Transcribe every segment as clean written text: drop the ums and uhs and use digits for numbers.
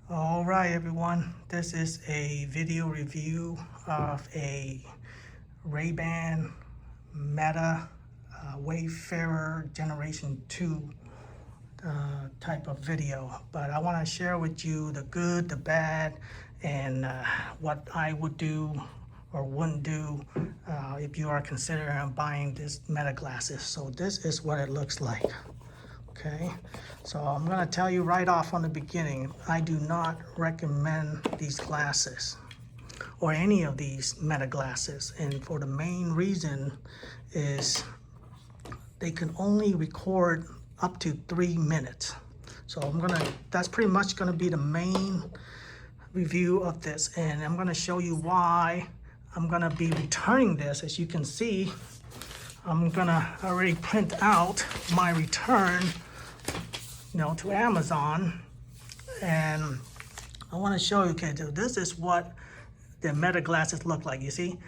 All right, everyone. This is a video review of a Ray-Ban Meta Wayfarer Generation 2 type of video. But I want to share with you the good, the bad, and what I would do or wouldn't do if you are considering buying this Meta glasses. So this is what it looks like. Okay, so I'm going to tell you right off on the beginning, I do not recommend these glasses or any of these Meta glasses, and for the main reason is they can only record up to 3 minutes. So that's pretty much gonna be the main review of this, and I'm gonna show you why I'm gonna be returning this. As you can see, I'm gonna already print out my return, to Amazon, and I want to show you. Okay, so this is what the Meta glasses look like. You see,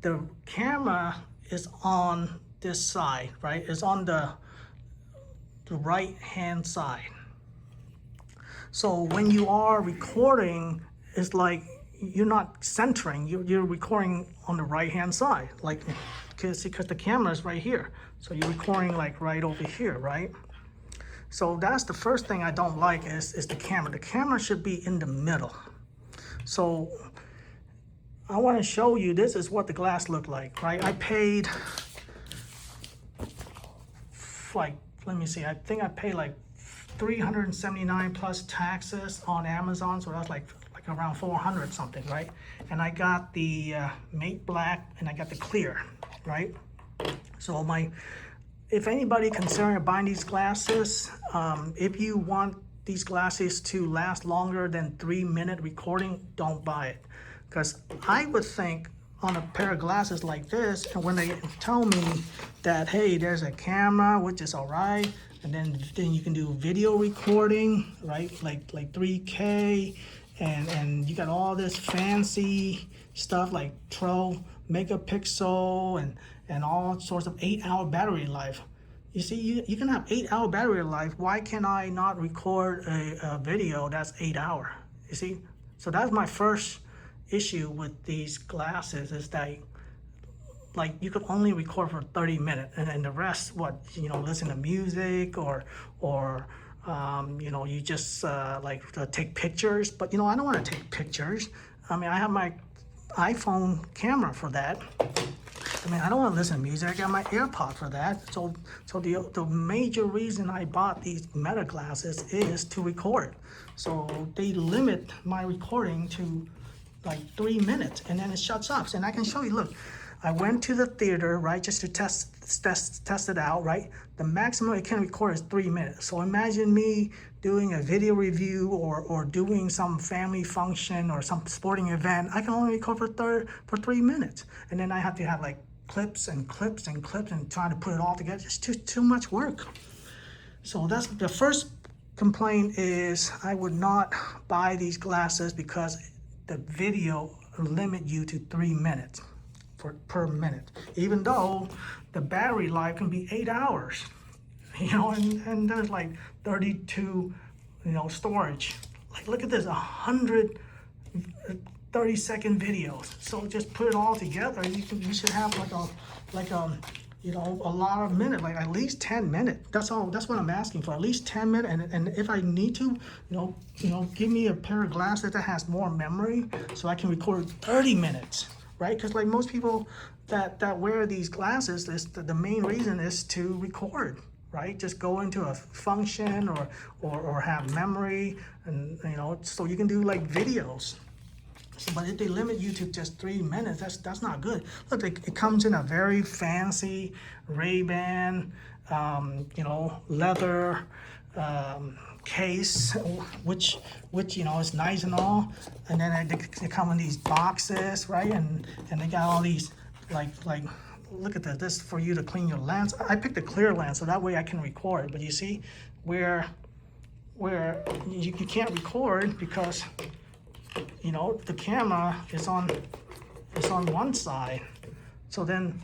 the camera is on this side, right? It's on the right hand side. So when you are recording, it's like you're not centering. You're recording on the right hand side, like because the camera is right here. So you're recording like right over here, right? So that's the first thing I don't like is the camera. The camera should be in the middle. So I want to show you, this is what the glass looked like, right? I paid like, let me see, I think I paid like $379 plus taxes on Amazon. So that's like around 400 something, right? And I got the matte black and I got the clear, right? So if anybody considering buying these glasses, if you want these glasses to last longer than 3-minute recording, don't buy it. Because I would think on a pair of glasses like this, and when they tell me that, hey, there's a camera, which is all right, and then you can do video recording, right? Like 3K, and you got all this fancy stuff like 12 megapixel and all sorts of 8-hour battery life. You see, you can have 8-hour battery life. Why can I not record a video that's 8 hour? You see, so that's my first issue with these glasses, is that like you could only record for 30 minutes, and the rest, listen to music or you just take pictures. But I don't want to take pictures. I mean, I have my iPhone camera for that. I mean, I don't want to listen to music. I got my AirPod for that. So the major reason I bought these Meta glasses is to record. So they limit my recording to like 3 minutes, and then it shuts off. And I can show you. Look, I went to the theater, right, just to test it out, right? The maximum it can record is 3 minutes. So imagine me doing a video review or doing some family function or some sporting event. I can only record for 3 minutes, and then I have to have like clips and clips and clips and trying to put it all together. It's too much work. So that's the first complaint, is I would not buy these glasses because the video limit you to 3 minutes per minute, even though the battery life can be 8 hours, and there's like 32, storage. Like, look at this, 130-second videos. So just put it all together, you should have a lot of minutes, like at least 10 minutes. That's all. That's what I'm asking for, at least 10 minutes. And if I need to, give me a pair of glasses that has more memory, so I can record 30 minutes, right? Because like most people that wear these glasses, the main reason is to record, right? Just go into a function or have memory, and so you can do like videos. But if they limit you to just 3 minutes, that's not good. Look, it comes in a very fancy Ray-Ban, leather case, which is nice and all. And then they come in these boxes, right? And they got all these like look at this. This is for you to clean your lens. I picked a clear lens so that way I can record. But you see where you can't record because the camera is on one side. So then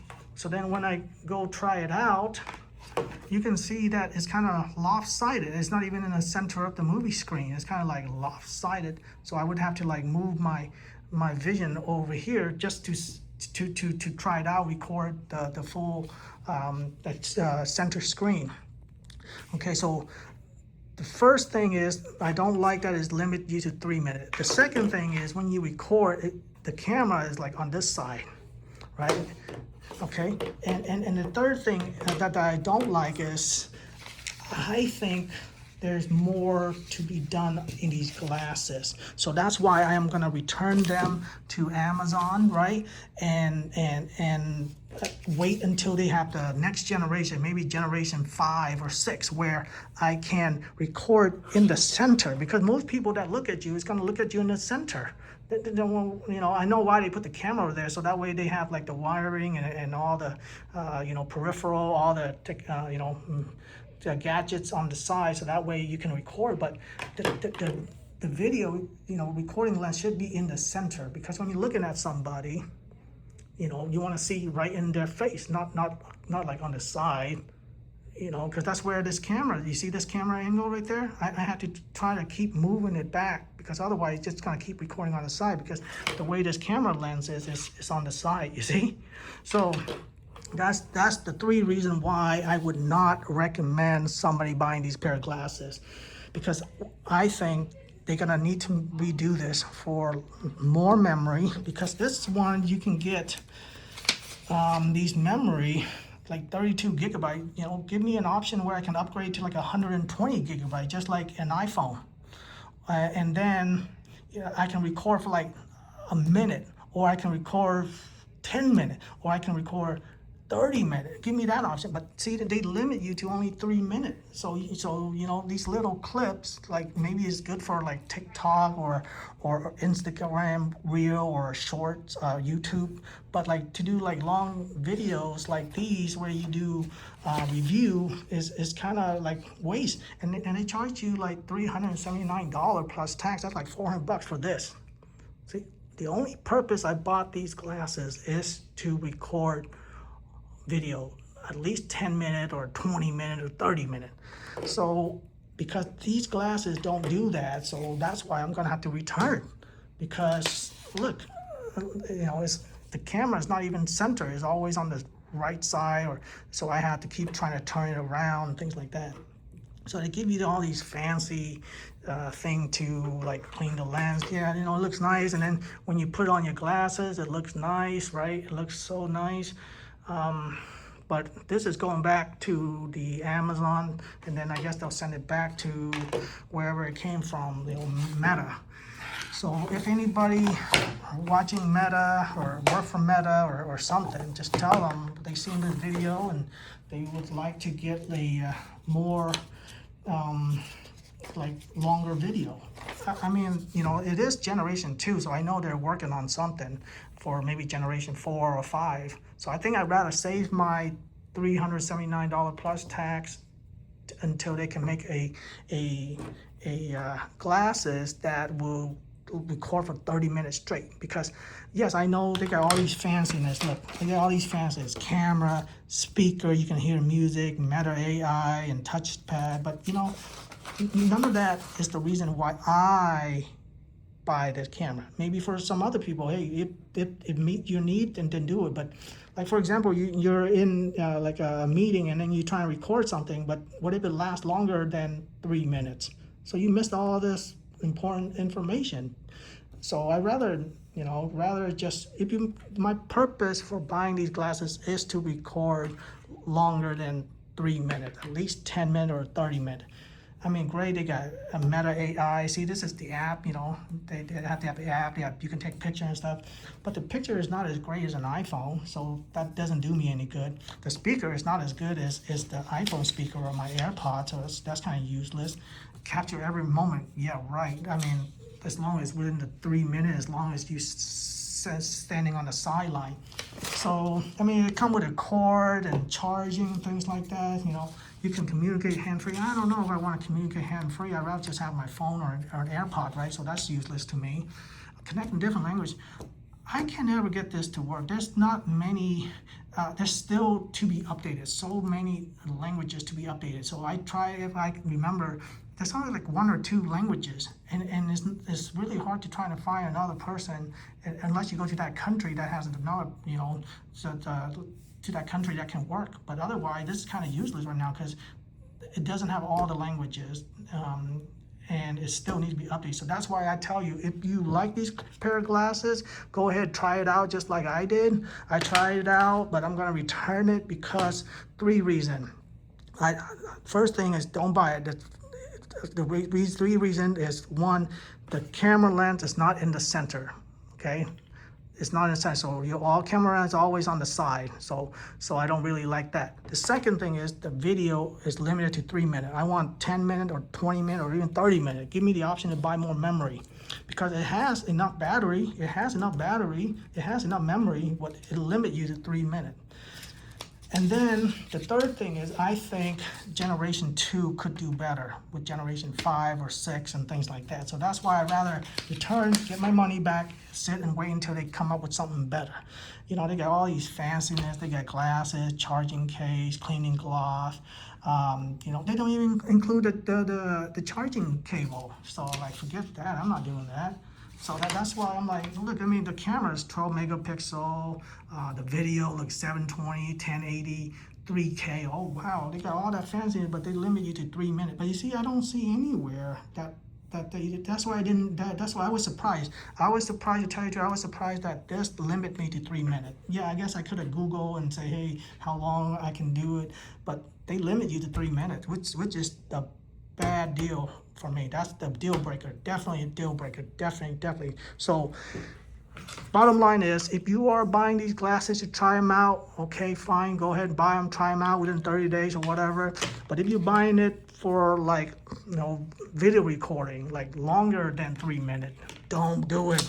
when I go try it out, you can see that it's kind of lopsided. It's not even in the center of the movie screen. It's kind of like lopsided. So I would have to like move my vision over here just to try it out, record the full center screen. Okay, so the first thing is, I don't like that it's limited you to 3 minutes. The second thing is when you record, the camera is like on this side, right? Okay, and the third thing that I don't like is, I think there's more to be done in these glasses. So that's why I am gonna return them to Amazon, right? And wait until they have the next generation, maybe generation 5 or 6, where I can record in the center, because most people that look at you is gonna look at you in the center. You know, I know why they put the camera over there, so that way they have like the wiring and all the, you know, peripheral, all the, you know, the gadgets on the side, so that way you can record. But the video, you know, recording lens should be in the center, because when you're looking at somebody, you know, you want to see right in their face, not like on the side, you know, because that's where this camera, you see this camera angle right there? I have to try to keep moving it back, because otherwise it's just gonna keep recording on the side, because the way this camera lens is on the side, you see? So that's the 3 reasons why I would not recommend somebody buying these pair of glasses, because I think they're gonna need to redo this for more memory, because this one you can get these memory like 32 gigabyte. You know, give me an option where I can upgrade to like 120 gigabyte, just like an iPhone, and then I can record for like a minute, or I can record 10 minutes, or I can record 30 minutes. Give me that option. But see that they limit you to only 3 minutes. So you know, these little clips, like maybe it's good for like TikTok or Instagram Reel or Shorts, YouTube. But like to do like long videos like these where you do review is kind of like waste. And they charge you like $379 plus tax. That's like $400 for this. See, the only purpose I bought these glasses is to record video, at least 10 minutes or 20 minutes or 30 minutes. So because these glasses don't do that, so that's why I'm gonna have to return, because look, you know, the camera is not even center, it's always on the right side, or so I have to keep trying to turn it around and things like that. So they give you all these fancy thing to like clean the lens. Yeah, you know, it looks nice, and then when you put on your glasses, it looks nice, right? It looks so nice. But this is going back to the Amazon, and then I guess they'll send it back to wherever it came from, you know, Meta. So if anybody watching Meta or work for Meta or something, just tell them they've seen this video and they would like to get a more like longer video. I mean, you know, it is generation 2, so I know they're working on something for maybe generation 4 or 5. So I think I'd rather save my $379 plus tax until they can make a glasses that will record for 30 minutes straight. Because yes, I know they got all these fanciness. Look, they got all these fanciness: camera, speaker, you can hear music, Meta AI, and touchpad. But you know, none of that is the reason why I buy this camera. Maybe for some other people, hey, it meet your need, then do it. But like for example, you're in like a meeting and then you try and record something, but what if it lasts longer than 3 minutes? So you missed all this important information. So I rather, you know, just, my purpose for buying these glasses is to record longer than 3 minutes, at least 10 minutes or 30 minutes. I mean, great, they got a Meta AI. See, this is the app, you know, they have to have the app. You can take pictures and stuff, but the picture is not as great as an iPhone, so that doesn't do me any good. The speaker is not as good as the iPhone speaker or my AirPods, so that's kind of useless. Capture every moment, yeah, right. I mean, as long as within the 3 minutes, as long as you standing on the sideline. So, I mean, it comes with a cord and charging, things like that, you know. You can communicate hand-free. I don't know if I want to communicate hand-free. I'd rather just have my phone or an AirPod, right? So that's useless to me. Connecting different language. I can never get this to work. There's not many, there's still to be updated. So many languages to be updated. So I try, if I can remember, there's only like 1 or 2 languages. And it's really hard to try to find another person unless you go to that country that has another, you know, to that country that can work. But otherwise, this is kind of useless right now because it doesn't have all the languages. And it still needs to be updated. So that's why I tell you, if you like these pair of glasses, go ahead, try it out just like I did. I tried it out, but I'm gonna return it because 3 reasons. First thing is don't buy it. The 3 reasons is 1, the camera lens is not in the center, okay? It's not in the center, so your all camera is always on the side. So I don't really like that. The second thing is the video is limited to 3 minutes. I want 10 minutes or 20 minutes or even 30 minutes. Give me the option to buy more memory because it has enough battery. It has enough memory, but it'll limit you to 3 minutes. And then the third thing is I think generation 2 could do better with generation 5 or 6 and things like that. So that's why I'd rather return, get my money back, sit and wait until they come up with something better. You know, they got all these fanciness. They got glasses, charging case, cleaning cloth. You know, they don't even include the charging cable. So like, forget that. I'm not doing that. So that's why I'm like, look, I mean, the camera is 12 megapixel. The video looks 720, 1080, 3K. Oh, wow. They got all that fancy, but they limit you to 3 minutes. But you see, I don't see anywhere that's why that's why I was surprised. I was surprised, to tell you the truth, I was surprised that this limit me to 3 minutes. Yeah, I guess I could have Googled and say, hey, how long I can do it. But they limit you to 3 minutes, which is the bad deal for me. That's the deal breaker. Definitely a deal breaker. Definitely. So bottom line is, if you are buying these glasses to try them out, okay, fine, go ahead and buy them, try them out within 30 days or whatever. But if you're buying it for, like, you know, video recording, like longer than 3 minutes, don't do it.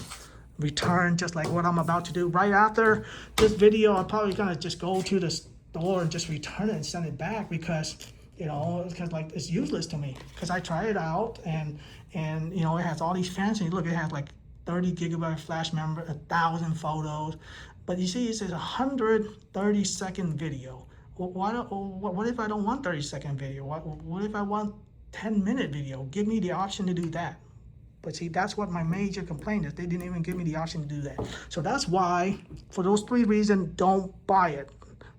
Return, just like what I'm about to do right after this video. I'm probably gonna just go to the store and just return it and send it back because, you know, because like it's useless to me. Because I tried it out and you know, it has all these fancy. Look, it has like 30 gigabyte flash memory, 1,000 photos. But you see, it says 130-second video. Well, what if I don't want 30-second video? What if I want 10-minute video? Give me the option to do that. But see, that's what my major complaint is. They didn't even give me the option to do that. So that's why, for those 3 reasons, don't buy it.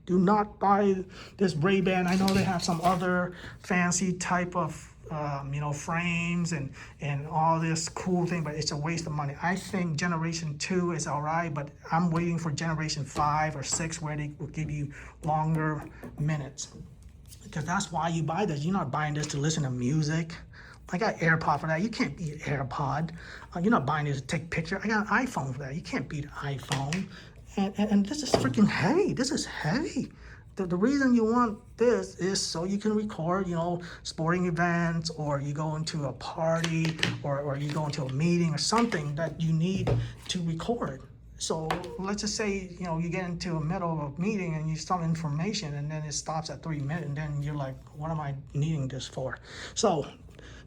Do not buy this Ray-Ban. I know they have some other fancy type of you know, frames and all this cool thing, but it's a waste of money. I think generation 2 is all right, but I'm waiting for generation 5 or 6 where they will give you longer minutes, because that's why you buy this. You're not buying this to listen to music. I got AirPod for that. You can't beat AirPod. You're not buying this to take pictures. I got an iPhone for that. You can't beat an iPhone. And this is freaking heavy. This is heavy. The reason you want this is so you can record, you know, sporting events, or you go into a party, or you go into a meeting or something that you need to record. So let's just say, you know, you get into the middle of a meeting and you some information and then it stops at 3 minutes and then you're like, what am I needing this for? So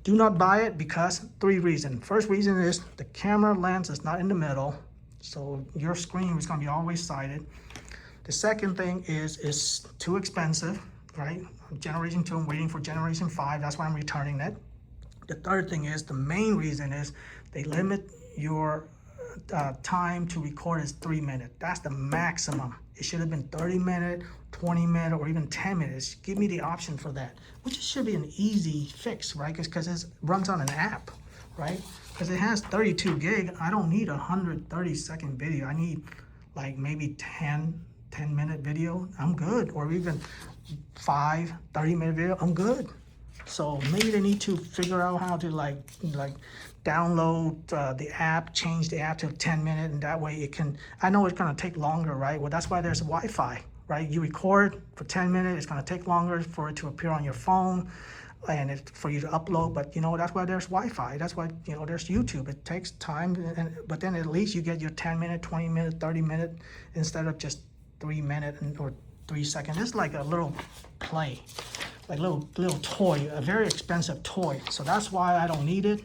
do not buy it because 3 reasons. First reason is the camera lens is not in the middle. So your screen is gonna be always sided. The second thing is it's too expensive, right? Generation 2, I'm waiting for generation 5. That's why I'm returning it. The third thing is, the main reason is they limit your time to record is 3 minutes. That's the maximum. It should have been 30 minutes, 20 minutes, or even 10 minutes. Give me the option for that, which should be an easy fix, right? Because it runs on an app, right? Because it has 32 gig. I don't need a 130-second video. I need like maybe 10-minute video. I'm good. Or even 5 30-minute video. I'm good. So maybe they need to figure out how to like download the app, change the app to 10 minutes, and that way it can, I know it's gonna take longer, right? Well, that's why there's Wi-Fi, right? You record for 10 minutes, it's gonna take longer for it to appear on your phone and for you to upload, but you know, that's why there's Wi-Fi. That's why, you know, there's YouTube. It takes time, but then at least you get your 10-minute, 20-minute, 30-minute instead of just 3 minutes or 3 seconds. It's like a little play, like little toy, a very expensive toy. So that's why I don't need it.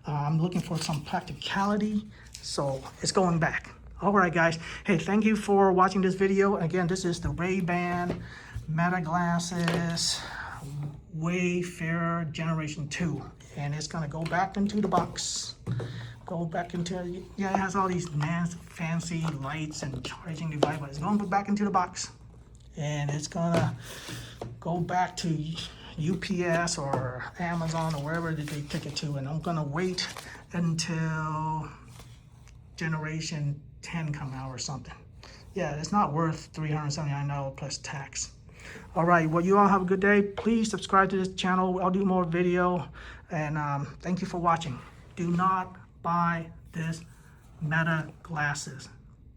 I'm looking for some practicality, so it's going back. All right, guys. Hey, thank you for watching this video. Again, this is the Ray-Ban Meta Glasses Wayfarer Generation 2. And it's going to go back into the box. Go back into, yeah, it has all these fancy lights and charging device, but it's going back into the box. And it's going to go back to UPS or Amazon or wherever they take it to. And I'm going to wait until Generation 10 come out or something. Yeah, it's not worth $379 plus tax. All right, well, you all have a good day. Please subscribe to this channel. I'll do more video. And thank you for watching. Do not buy this Meta glasses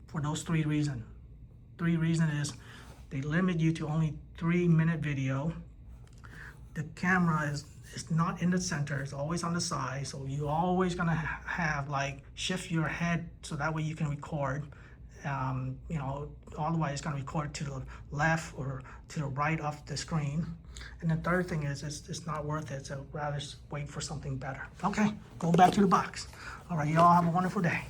for those 3 reasons. 3 reasons is they limit you to only 3-minute video. The camera is not in the center, it's always on the side, so you're always gonna have like shift your head so that way you can record. You know, otherwise it's gonna record to the left or to the right of the screen. And the third thing is it's not worth it, so rather wait for something better. Okay, go back to the box. All right, you all have a wonderful day.